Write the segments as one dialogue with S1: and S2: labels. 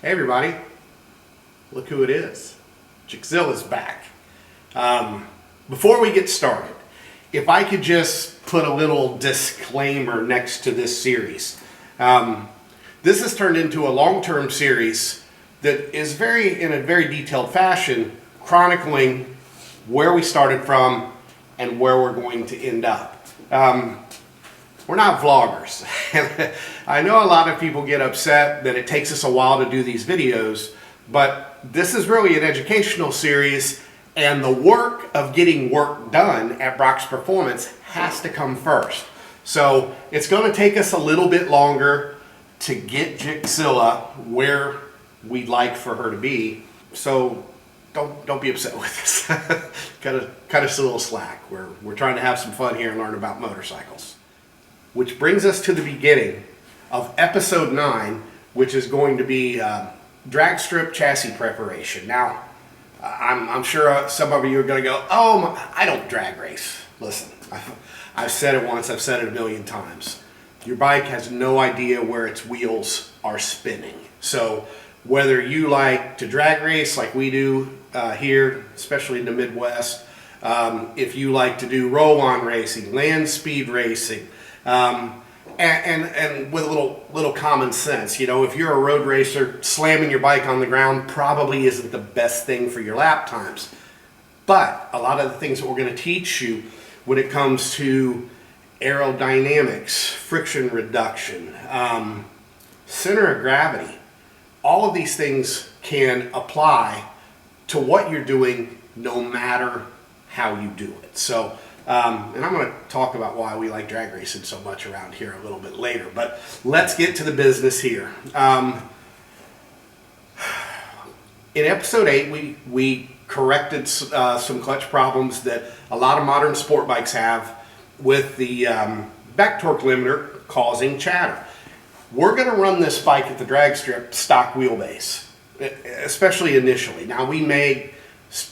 S1: Hey everybody, look who it is. Gixzilla's back. Before we get started, if I could just put a little disclaimer next to this series. This has turned into a long-term series that is in a very detailed fashion, chronicling where we started from and where we're going to end up. We're not vloggers. I know a lot of people get upset that it takes us a while to do these videos, but this is really an educational series, and the work of getting work done at Brock's Performance has to come first. So it's going to take us a little bit longer to get Gixzilla where we'd like for her to be. So don't be upset with us. cut us a little slack. We're trying to have some fun here and learn about motorcycles. Which brings us to the beginning of episode 9, which is going to be Dragstrip chassis preparation. Now, I'm sure some of you are going to go, oh, I don't drag race. Listen, I've said it once, I've said it a million times. Your bike has no idea where its wheels are spinning. So whether you like to drag race like we do here, especially in the Midwest, if you like to do roll-on racing, land speed racing, and with a little common sense, you know, if you're a road racer, slamming your bike on the ground probably isn't the best thing for your lap times. But a lot of the things that we're going to teach you when it comes to aerodynamics, friction reduction, center of gravity, all of these things can apply to what you're doing no matter how you do it. So and I'm going to talk about why we like drag racing so much around here a little bit later, but let's get to the business here. In episode 8, we corrected some clutch problems that a lot of modern sport bikes have with the back torque limiter causing chatter. We're going to run this bike at the Dragstrip stock wheelbase, especially initially. Now we may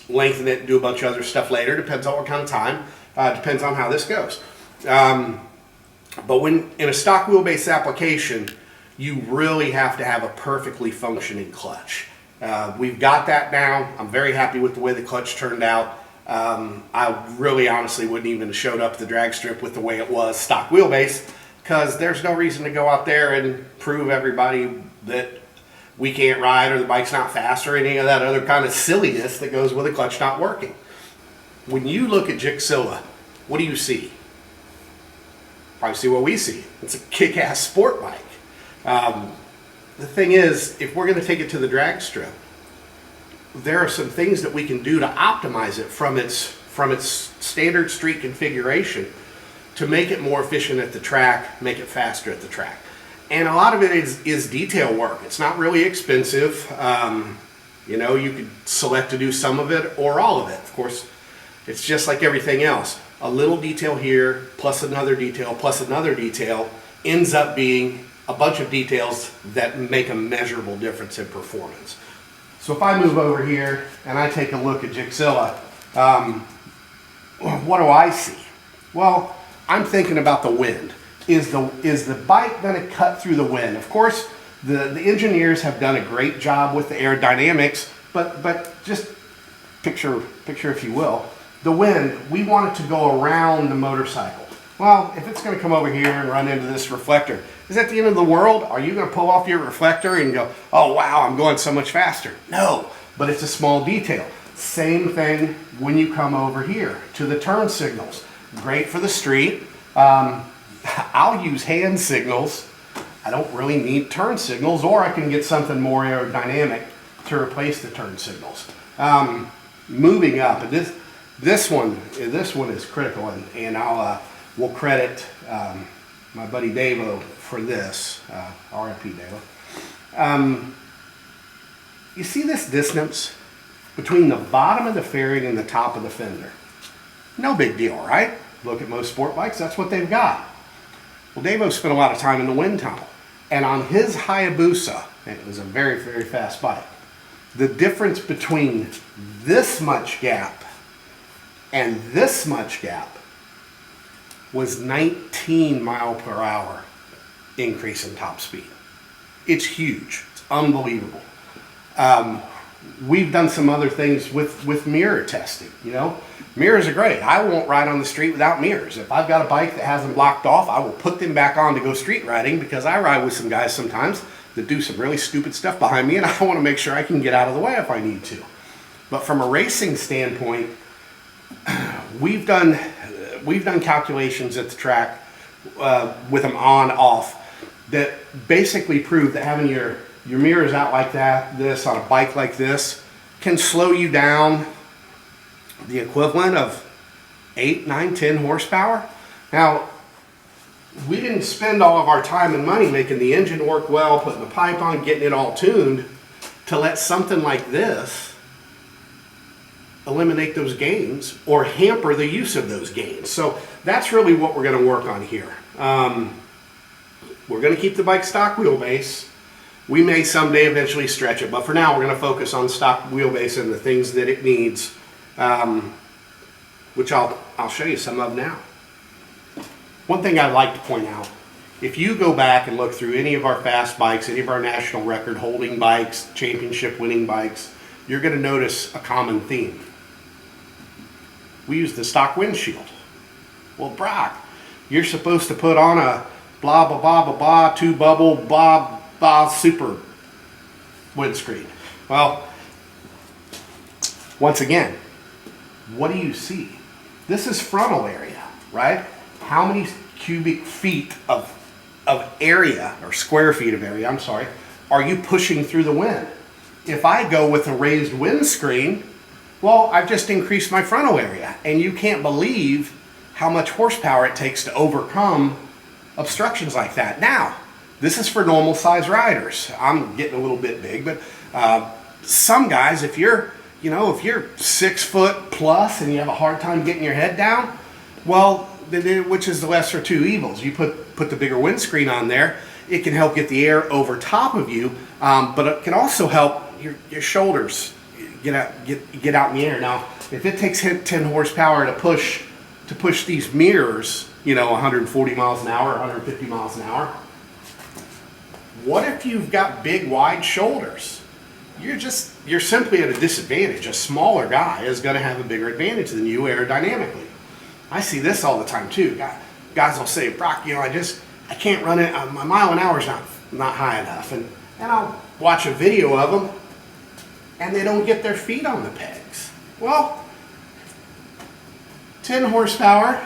S1: lengthen it and do a bunch of other stuff later, depends on what kind of time. Depends on how this goes. But when in a stock wheelbase application, you really have to have a perfectly functioning clutch. We've got that now. I'm very happy with the way the clutch turned out. I really honestly wouldn't even have showed up at the drag strip with the way it was stock wheelbase, because there's no reason to go out there and prove everybody that we can't ride or the bike's not fast or any of that other kind of silliness that goes with a clutch not working. When you look at Gixzilla, what do you see? Probably see what we see. It's a kick-ass sport bike. The thing is, if we're going to take it to the drag strip, there are some things that we can do to optimize it from its standard street configuration to make it more efficient at the track, make it faster at the track. And a lot of it is detail work. It's not really expensive. You know, you could select to do some of it or all of it. Of course, it's just like everything else. A little detail here, plus another detail, ends up being a bunch of details that make a measurable difference in performance. So if I move over here and I take a look at Gixzilla, what do I see? Well, I'm thinking about the wind. Is the bike going to cut through the wind? Of course, the engineers have done a great job with the aerodynamics, but just picture if you will, the wind, we want it to go around the motorcycle. Well, if it's going to come over here and run into this reflector, is that the end of the world? Are you going to pull off your reflector and go, oh wow, I'm going so much faster? No, but it's a small detail. Same thing when you come over here to the turn signals. Great for the street. I'll use hand signals. I don't really need turn signals, or I can get something more aerodynamic to replace the turn signals. Moving up, and this one is critical, and we'll credit my buddy Davo for this. RIP Davo. You see this distance between the bottom of the fairing and the top of the fender? No big deal, right? Look at most sport bikes, that's what they've got. Well, Davo spent a lot of time in the wind tunnel, and on his Hayabusa, it was a very, very fast bike, the difference between this much gap and this much gap was 19 mile per hour increase in top speed. It's huge. It's unbelievable. We've done some other things with mirror testing, you know. Mirrors are great. I won't ride on the street without mirrors. If I've got a bike that has them blocked off, I will put them back on to go street riding, because I ride with some guys sometimes that do some really stupid stuff behind me, and I want to make sure I can get out of the way if I need to. But from a racing standpoint, we've done calculations at the track with them on, off, that basically prove that having your mirrors out like this on a bike like this can slow you down the equivalent of 8, 9, 10 horsepower. Now, we didn't spend all of our time and money making the engine work well, putting the pipe on, getting it all tuned, to let something like this eliminate those gains or hamper the use of those gains. So that's really what we're going to work on here. We're going to keep the bike stock wheelbase. We may someday eventually stretch it, but for now we're going to focus on stock wheelbase and the things that it needs, which I'll show you some of now. One thing I'd like to point out, if you go back and look through any of our fast bikes, any of our national record holding bikes, championship winning bikes, you're going to notice a common theme. We use the stock windshield. Well, Brock, you're supposed to put on a blah, blah, blah, blah, blah, two bubble, blah, blah, super windscreen. Well, once again, what do you see? This is frontal area, right? How many cubic feet of area, or square feet of area, I'm sorry, are you pushing through the wind? If I go with a raised windscreen, well, I've just increased my frontal area, and you can't believe how much horsepower it takes to overcome obstructions like that. Now, this is for normal size riders. I'm getting a little bit big, but some guys, if you're 6 foot plus and you have a hard time getting your head down, well, which is the lesser two evils. You put the bigger windscreen on there. It can help get the air over top of you, but it can also help your shoulders get out in the air. Now, if it takes 10 horsepower to push these mirrors, 140 miles an hour, 150 miles an hour, what if you've got big, wide shoulders? You're simply at a disadvantage. A smaller guy is going to have a bigger advantage than you aerodynamically. I see this all the time too. Guys will say, Brock, I can't run it. My mile an hour is not high enough, and I'll watch a video of them, and they don't get their feet on the pegs. Well, 10 horsepower.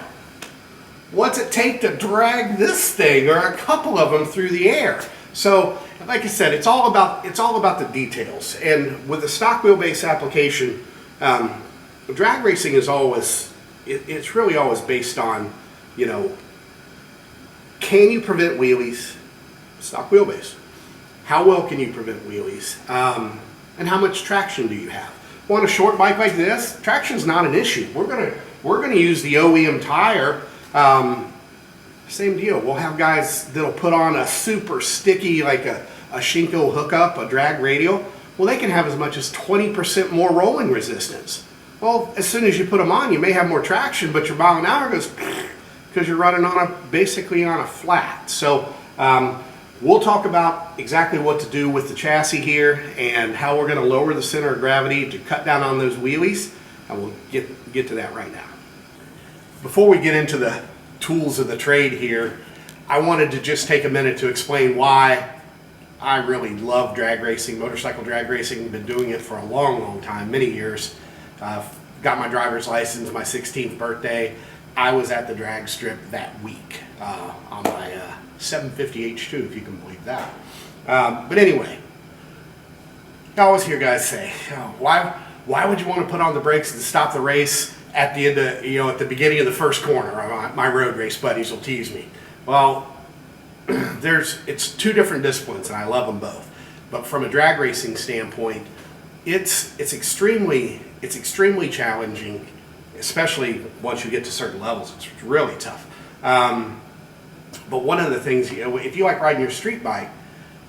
S1: What's it take to drag this thing or a couple of them through the air? So, like I said, it's all about the details. And with the stock wheelbase application, drag racing is it's really always based on, can you prevent wheelies? Stock wheelbase. How well can you prevent wheelies? And how much traction do you have? Well, on a short bike like this, traction's not an issue. We're gonna use the OEM tire. Same deal. We'll have guys that'll put on a super sticky, like a Shinko hookup, a drag radial. Well, they can have as much as 20% more rolling resistance. Well, as soon as you put them on, you may have more traction, but your mile an hour goes because you're running basically on a flat. So we'll talk about exactly what to do with the chassis here and how we're going to lower the center of gravity to cut down on those wheelies, and we'll get to that right now. Before we get into the tools of the trade here, I wanted to just take a minute to explain why I really love drag racing, motorcycle drag racing. Been doing it for a long time, many years. Got my driver's license my 16th birthday. I was at the Dragstrip that week on my 750 H2, if you can believe that. But anyway, I always hear guys say, why would you want to put on the brakes and stop the race at the end of, at the beginning of the first corner? My road race buddies will tease me. Well, it's two different disciplines, and I love them both. But from a drag racing standpoint, it's extremely challenging, especially once you get to certain levels. It's really tough. But one of the things, if you like riding your street bike,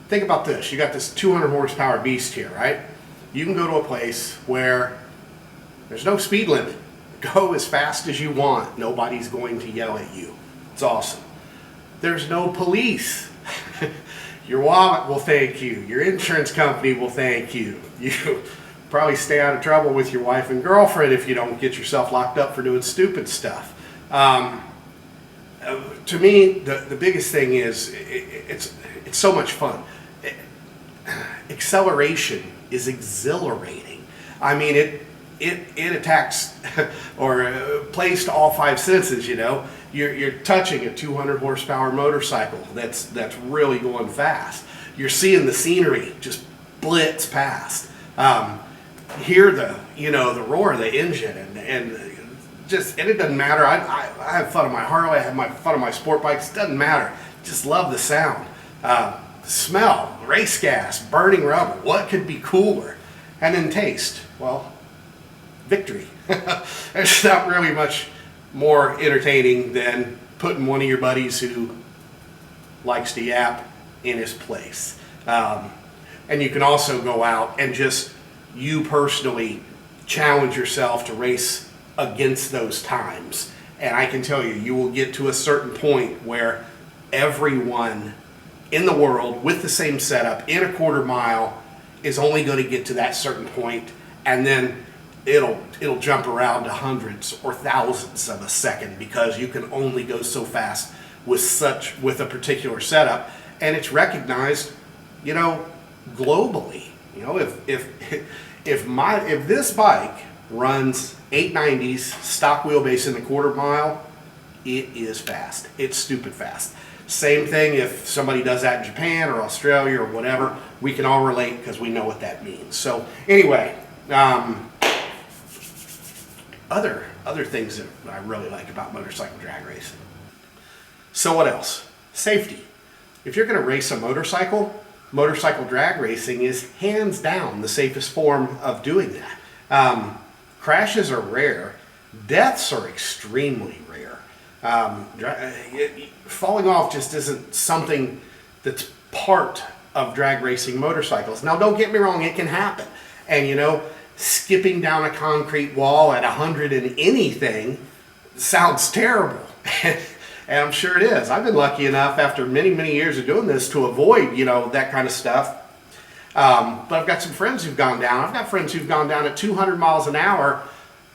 S1: think about this. You got this 200 horsepower beast here, right? You can go to a place where there's no speed limit. Go as fast as you want. Nobody's going to yell at you. It's awesome. There's no police. Your wallet will thank you. Your insurance company will thank you. You probably stay out of trouble with your wife and girlfriend if you don't get yourself locked up for doing stupid stuff. To me, the biggest thing is it's so much fun. Acceleration is exhilarating. I mean, it attacks or plays to all five senses. You know, you're touching a 200 horsepower motorcycle that's really going fast. You're seeing the scenery just blitz past. Hear the roar of the engine and it doesn't matter. I have fun on my Harley. I have fun on my sport bikes. It doesn't matter. Just love the sound. Smell, race gas, burning rubber. What could be cooler? And then taste. Well, victory. There's not really much more entertaining than putting one of your buddies who likes to yap in his place. And you can also go out and just you personally challenge yourself to race against those times. And I can tell you, you will get to a certain point where everyone in the world with the same setup in a quarter mile is only going to get to that certain point, and then it'll jump around to hundreds or thousands of a second because you can only go so fast with a particular setup, and it's recognized, globally. If this bike runs 890s stock wheelbase in the quarter mile, it is fast. It's stupid fast. Same thing if somebody does that in Japan or Australia or whatever. We can all relate because we know what that means. So anyway, other things that I really like about motorcycle drag racing. So what else? Safety. If you're going to race a motorcycle drag racing is hands down the safest form of doing that. Crashes are rare. Deaths are extremely rare. Falling off just isn't something that's part of drag racing motorcycles. Now, don't get me wrong, it can happen. And skipping down a concrete wall at 100 and anything sounds terrible. And I'm sure it is. I've been lucky enough after many, many years of doing this to avoid, that kind of stuff. But I've got some friends who've gone down. I've got friends who've gone down at 200 miles an hour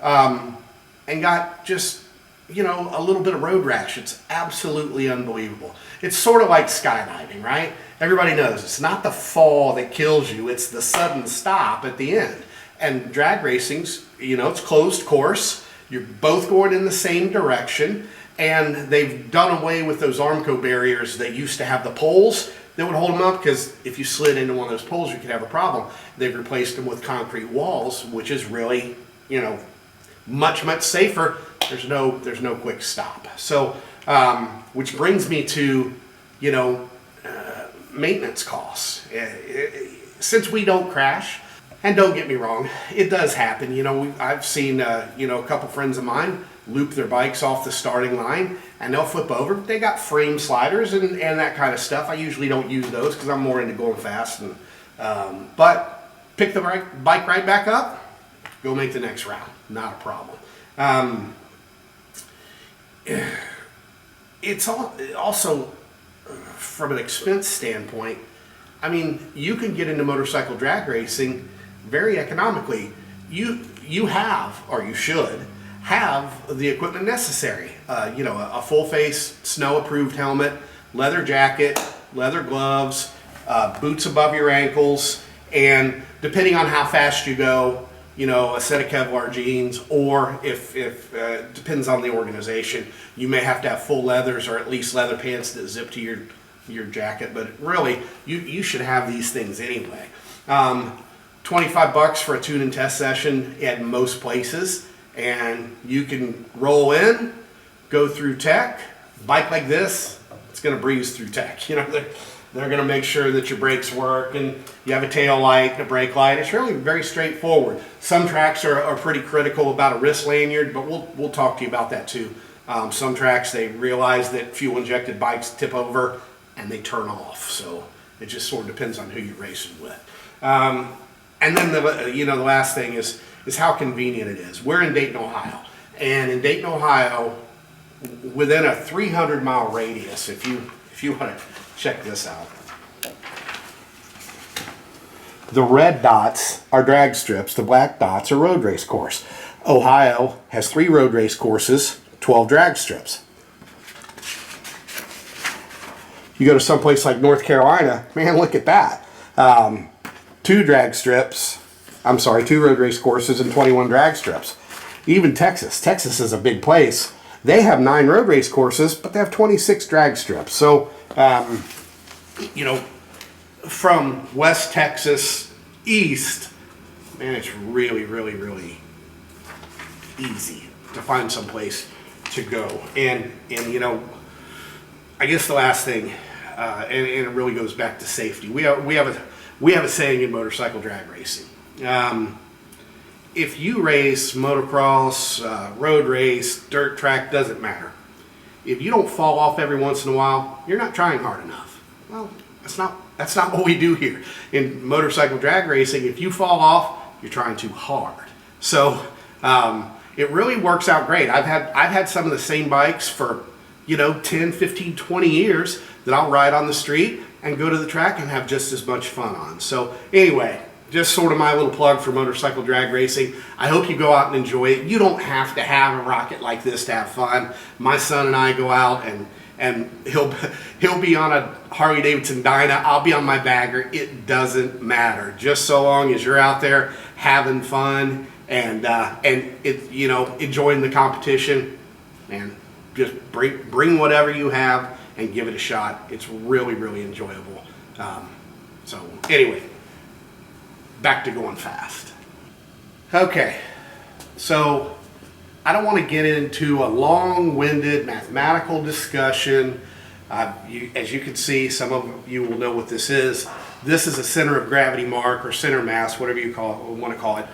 S1: and got just, a little bit of road rash. It's absolutely unbelievable. It's sort of like skydiving, right? Everybody knows it's not the fall that kills you. It's the sudden stop at the end. And drag racing's, it's closed course. You're both going in the same direction. And they've done away with those Armco barriers that used to have the poles that would hold them up, because if you slid into one of those poles, you could have a problem. They've replaced them with concrete walls, which is really, much, much safer. There's no quick stop. So, which brings me to, maintenance costs. Since we don't crash, and don't get me wrong, it does happen. I've seen, a couple friends of mine loop their bikes off the starting line and they'll flip over. They got frame sliders and that kind of stuff. I usually don't use those because I'm more into going fast. But pick the bike right back up, go make the next round. Not a problem. It's also, from an expense standpoint, you can get into motorcycle drag racing very economically. You have, or you should, have the equipment necessary. A full face snow approved helmet, leather jacket, leather gloves, boots above your ankles, and depending on how fast you go, a set of Kevlar jeans, or if depends on the organization, you may have to have full leathers or at least leather pants that zip to your jacket. But really, you should have these things anyway. $25 for a tune and test session at most places. And you can roll in, go through tech. Bike like this, it's going to breeze through tech. They're going to make sure that your brakes work and you have a tail light and a brake light. It's really very straightforward. Some tracks are pretty critical about a wrist lanyard, but we'll talk to you about that too. Some tracks, they realize that fuel injected bikes tip over and they turn off. So it just sort of depends on who you're racing with. And then the last thing is how convenient it is. We're in Dayton, Ohio. And in Dayton, Ohio, within a 300-mile radius, if you want to check this out. The red dots are drag strips. The black dots are road race course. Ohio has 3 road race courses, 12 drag strips. You go to someplace like North Carolina, man, look at that. 2 drag strips, I'm sorry, 2 road race courses and 21 drag strips. Even Texas. Texas is a big place. They have 9 road race courses, but they have 26 drag strips. So, you know, from West Texas east, man, it's really, really, really easy to find some place to go. And you know, I guess the last thing, and it really goes back to safety. We have a saying in motorcycle drag racing. If you race motocross, road race, dirt track, doesn't matter. If you don't fall off every once in a while, you're not trying hard enough. Well, that's not what we do here. In motorcycle drag racing, if you fall off, you're trying too hard. So it really works out great. I've had some of the same bikes for, you know, 10, 15, 20 years that I'll ride on the street and go to the track and have just as much fun on. So anyway, just sort of my little plug for motorcycle drag racing. I hope you go out and enjoy it. You don't have to have a rocket like this to have fun. My son and I go out and he'll be on a Harley Davidson Dyna. I'll be on my bagger. It doesn't matter. Just so long as you're out there having fun and it, you know, enjoying the competition, and just bring whatever you have and give it a shot. It's really, really enjoyable. So anyway, back to going fast. Okay, so I don't want to get into a long-winded mathematical discussion. As you can see, some of you will know what this is. This is a center of gravity mark, or center mass, whatever you want to call it.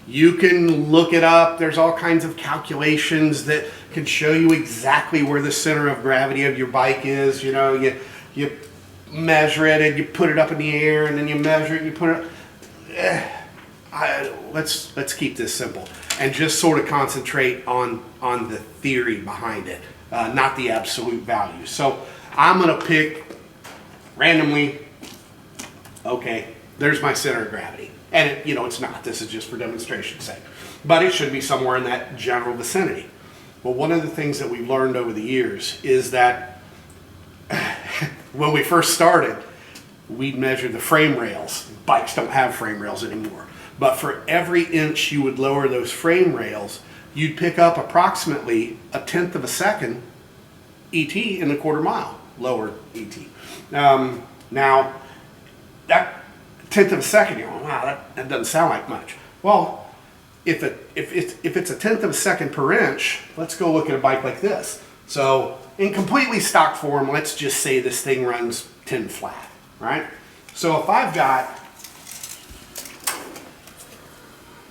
S1: You can look it up. There's all kinds of calculations that can show you exactly where the center of gravity of your bike is. You know, you measure it and you put it up in the air, and then you measure it and you put it. Let's keep this simple and just sort of concentrate on the theory behind it, not the absolute value. So I'm going to pick randomly. Okay, there's my center of gravity, and it, you know, it's not. This is just for demonstration's sake, but it should be somewhere in that general vicinity. Well, one of the things that we've learned over the years is that when we first started, we'd measure the frame rails. Bikes don't have frame rails anymore. But for every inch you would lower those frame rails, you'd pick up approximately 1/10 of a second ET in the quarter mile, lower ET. Now, that 1/10 of a second, you're going, wow, that doesn't sound like much. Well, if it's 1/10 of a second per inch, let's go look at a bike like this. So in completely stock form, let's just say this thing runs 10 flat, right? So if I've got,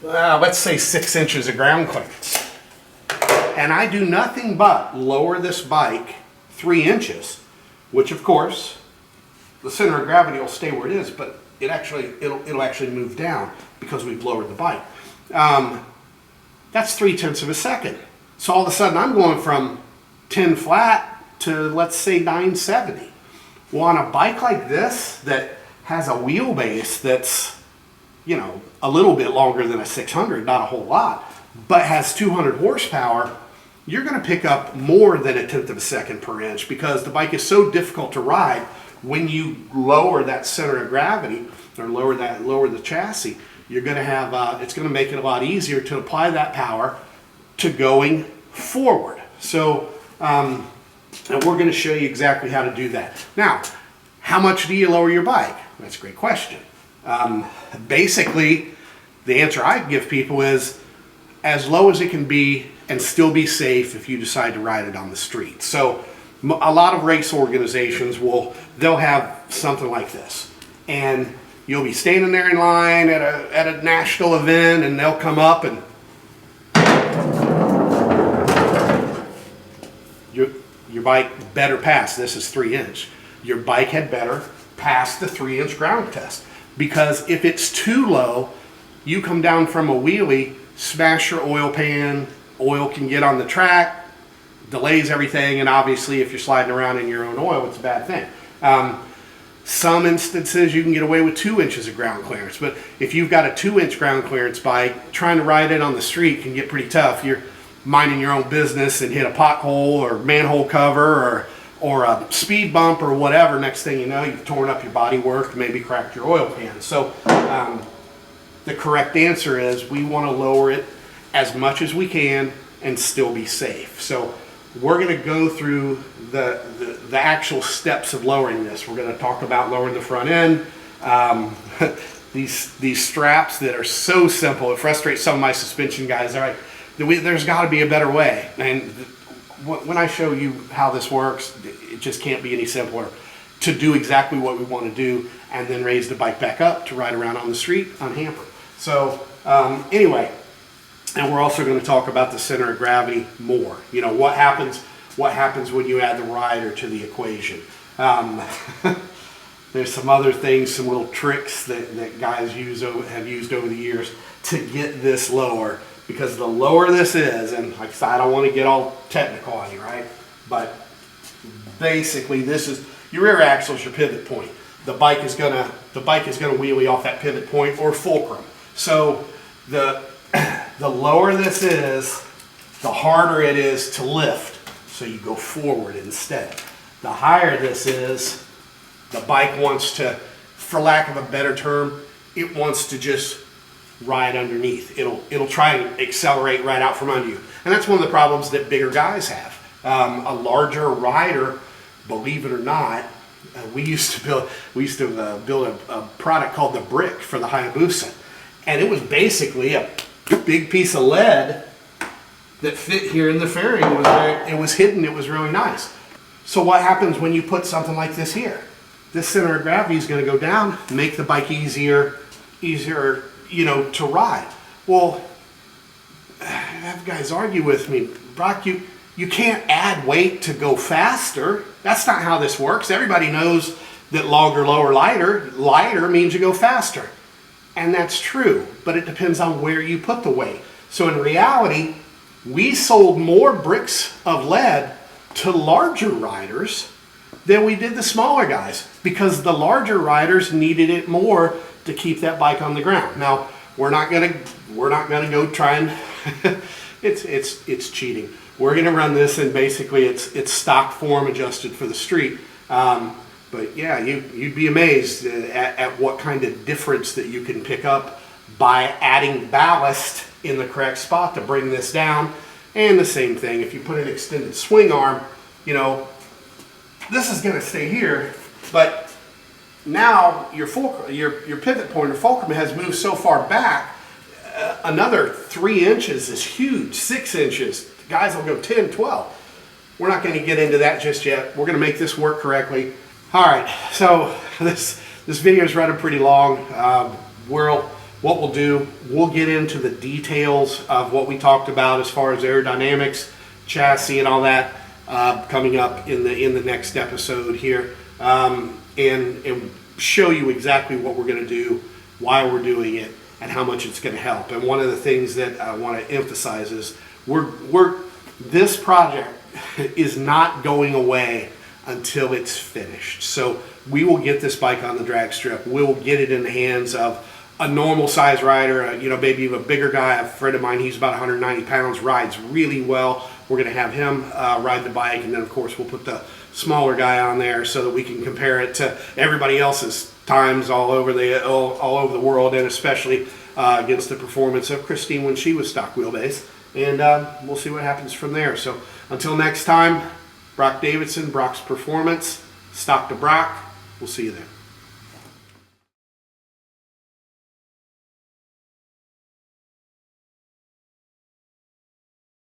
S1: let's say 6 inches of ground clearance, and I do nothing but lower this bike 3 inches, which of course, the center of gravity will stay where it is, but it'll actually move down because we've lowered the bike. That's 3/10 of a second. So all of a sudden I'm going from 10 flat to, let's say, 970. Well, on a bike like this that has a wheelbase that's, you know, a little bit longer than a 600, not a whole lot, but has 200 horsepower, you're going to pick up more than 1/10 of a second per inch, because the bike is so difficult to ride when you lower that center of gravity, or lower the chassis. You're going to have, it's going to make it a lot easier to apply that power to going forward. So, and we're going to show you exactly how to do that. Now, how much do you lower your bike? That's a great question. Basically, the answer I give people is as low as it can be and still be safe if you decide to ride it on the street. So a lot of race organizations they'll have something like this, and you'll be standing there in line at a national event, and they'll come up and your bike better pass. This is 3 inch. Your bike had better pass the 3 inch ground test, because if it's too low, you come down from a wheelie, smash your oil pan, oil can get on the track, delays everything, and obviously if you're sliding around in your own oil, it's a bad thing. Some instances you can get away with 2 inches of ground clearance, but if you've got a 2-inch ground clearance bike, trying to ride it on the street can get pretty tough. You're minding your own business and hit a pothole or manhole cover or a speed bump or whatever. Next thing you know, you've torn up your bodywork, maybe cracked your oil pan. So the correct answer is we want to lower it as much as we can and still be safe. So we're going to go through the actual steps of lowering this. We're going to talk about lowering the front end. These straps that are so simple, it frustrates some of my suspension guys. They're like, there's got to be a better way. And when I show you how this works, it just can't be any simpler to do exactly what we want to do and then raise the bike back up to ride around on the street unhampered. So anyway, and we're also going to talk about the center of gravity more. You know, what happens when you add the rider to the equation. There's some other things, some little tricks that guys have used over the years to get this lower. Because the lower this is, and like I said, I don't want to get all technical on you, right? But basically, this is your rear axle is your pivot point. The bike is gonna wheelie off that pivot point or fulcrum. So the lower this is, the harder it is to lift. So you go forward instead. The higher this is, the bike wants to, for lack of a better term, it wants to just ride underneath. It'll try and accelerate right out from under you. And that's one of the problems that bigger guys have. A larger rider, believe it or not, we used to build a product called the Brick for the Hayabusa. And it was basically a big piece of lead that fit here in the fairing. It was hidden, it was really nice. So what happens when you put something like this here? This center of gravity is going to go down, make the bike easier, you know, to ride. Well, I have guys argue with me, Brock, you can't add weight to go faster. That's not how this works. Everybody knows that longer, lower, lighter means you go faster. And that's true, but it depends on where you put the weight. So in reality, we sold more bricks of lead to larger riders than we did the smaller guys, because the larger riders needed it more to keep that bike on the ground. Now, we're not gonna go try and it's cheating. We're gonna run this and basically it's stock form adjusted for the street. But yeah, you'd be amazed at what kind of difference that you can pick up by adding ballast in the correct spot to bring this down. And the same thing, if you put an extended swing arm, you know, this is going to stay here, but now your pivot point or fulcrum has moved so far back, another 3 inches is huge, 6 inches. Guys will go 10, 12. We're not going to get into that just yet. We're going to make this work correctly. All right, so this video is running pretty long. What we'll do, we'll get into the details of what we talked about as far as aerodynamics, chassis, and all that coming up in the next episode here, and show you exactly what we're going to do, why we're doing it, and how much it's going to help. And one of the things that I want to emphasize is this project is not going away until it's finished. So we will get this bike on the drag strip. We'll get it in the hands of a normal size rider, you know, maybe a bigger guy. A friend of mine, he's about 190 pounds, rides really well. We're going to have him ride the bike, and then of course we'll put the smaller guy on there so that we can compare it to everybody else's times all over the world, and especially against the performance of Christine when she was stock wheelbase. And we'll see what happens from there. So until next time, Brock Davidson, Brock's Performance, stock to Brock. We'll see you there.